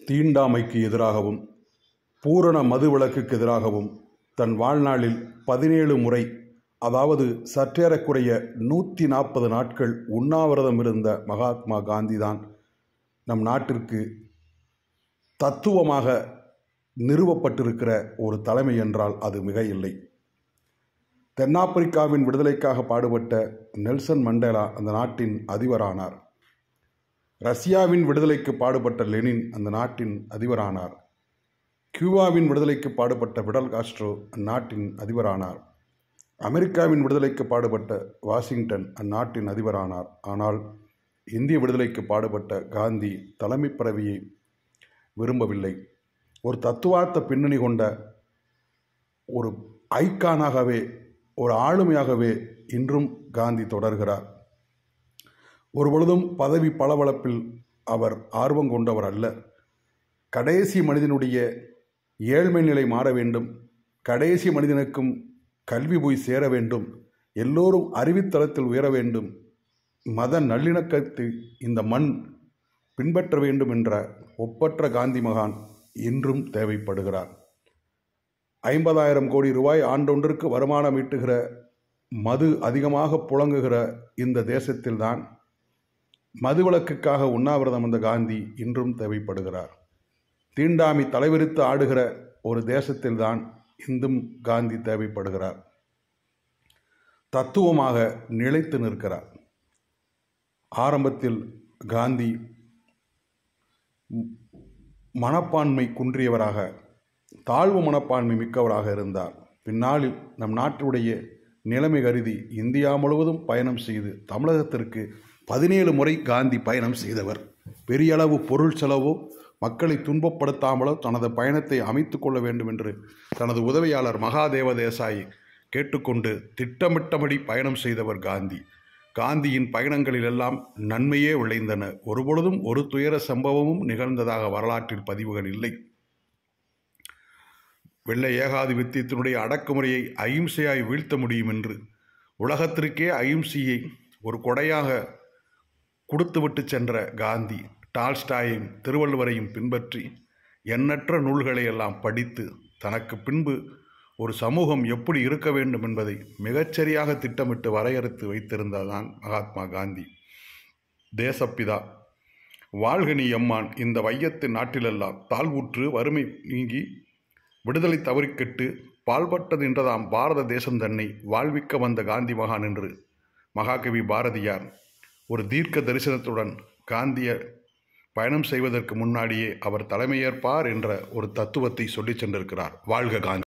தீண்டாமைக்கு எதிராகவும் பூரண மதுவிலக்குக்கு எதிராகவும் தன் வாழ்நாளில் 17 முறை, அதாவது சற்றேறக்குறைய 140 நாட்கள் உண்ணாவிரதம் இருந்த மகாத்மா காந்தி தான் நம் நாட்டிற்கு தத்துவமாக நிறுவப்பட்டிருக்கிற ஒரு தலைமை என்றால் அது மிக இல்லை. தென்னாப்பிரிக்காவின் விடுதலைக்காக பாடுபட்ட நெல்சன் மண்டேலா அந்த நாட்டின் அதிபரானார். ரஷ்யாவின் விடுதலைக்கு பாடுபட்ட லெனின் அந்த நாட்டின் அதிபரானார். கியூபாவின் விடுதலைக்கு பாடுபட்ட பிடல் காஸ்ட்ரோ அந்நாட்டின் அதிபரானார். அமெரிக்காவின் விடுதலைக்கு பாடுபட்ட வாஷிங்டன் அந்நாட்டின் அதிபரானார். ஆனால் இந்திய விடுதலைக்கு பாடுபட்ட காந்தி தலைமை பதவியை விரும்பவில்லை. ஒரு தத்துவார்த்த பின்னணி கொண்ட ஒரு ஐக்கானாகவே, ஒரு ஆளுமையாகவே இன்றும் காந்தி தொடர்கிறார். ஒருபொழுதும் பதவி பளபளப்பில் அவர் ஆர்வம் கொண்டவர் அல்ல. கடைசி மனிதனுடைய ஏழ்மை நிலை மாற வேண்டும், கடைசி மனிதனுக்கும் கல்வி போய் சேர வேண்டும், எல்லோரும் அறிவுத்தளத்தில் உயர வேண்டும், மத நல்லிணக்கத்தை இந்த மண் பின்பற்ற வேண்டும் என்ற ஒப்பற்ற காந்தி மகான் இன்றும் தேவைப்படுகிறார். 50,000 கோடி ரூபாய் ஆண்டொன்றிற்கு வருமானம் ஈட்டுகிற, மது அதிகமாக புழங்குகிற இந்த தேசத்தில்தான் மதுவிலக்குக்காக உண்ணாவிரதம் வந்த காந்தி இன்றும் தேவைப்படுகிறார். தீண்டாமை தலைவிரித்து ஆடுகிற ஒரு தேசத்தில்தான் இன்றும் காந்தி தேவைப்படுகிறார். தத்துவமாக நிலைத்து நிற்கிறார். ஆரம்பத்தில் காந்தி மனப்பான்மை குன்றியவராக, தாழ்வு மனப்பான்மை மிக்கவராக இருந்தார். பின்னாளில் நம் நாட்டுடைய நிலைமை கருதி இந்தியா முழுவதும் பயணம் செய்து தமிழகத்திற்கு 17 முறை காந்தி பயணம் செய்தவர். பெரிய அளவு பொருள் செலவோ மக்களை துன்பப்படுத்தாமலோ தனது பயணத்தை அமைத்து கொள்ள வேண்டும் என்று தனது உதவியாளர் மகாதேவ தேசாயை கேட்டுக்கொண்டு திட்டமிட்டபடி பயணம் செய்தவர் காந்தி. காந்தியின் பயணங்களிலெல்லாம் நன்மையே விளைந்தன. ஒருபொழுதும் ஒரு துயர சம்பவமும் நிகழ்ந்ததாக வரலாற்றில் பதிவுகள் இல்லை. வெள்ளை ஏகாதிபத்தியத்தினுடைய அடக்குமுறையை அகிம்சையாய் வீழ்த்த முடியும் என்று உலகத்திற்கே அகிம்சையை ஒரு கொடையாக கொடுத்துவிட்டு சென்ற காந்தி டால்ஸ்டாயையும் திருவள்ளுவரையும் பின்பற்றி எண்ணற்ற நூல்களை எல்லாம் படித்து தனக்கு பின்பு ஒரு சமூகம் எப்படி இருக்க வேண்டும் என்பதை மிகச்சரியாக திட்டமிட்டு வரையறுத்து வைத்திருந்ததான் மகாத்மா காந்தி. தேசப்பிதா வாழ்க நீ எம்மான், இந்த வையத்தின் நாட்டிலெல்லாம் தாழ்வுற்று வறுமை நீங்கி விடுதலை தவறிக்கெட்டு பால்பட்டது என்றதாம் பாரத தேசம் தன்னை வாழ்விக்க வந்த காந்தி மகான் என்று மகாகவி பாரதியார் ஒரு தீர்க்க தரிசனத்துடன் காந்திய பயணம் செய்வதற்கு முன்னாடியே அவர் தலைமையேற்பார் என்ற ஒரு தத்துவத்தை சொல்லிச் சென்றிருக்கிறார். வாழ்க காந்தி.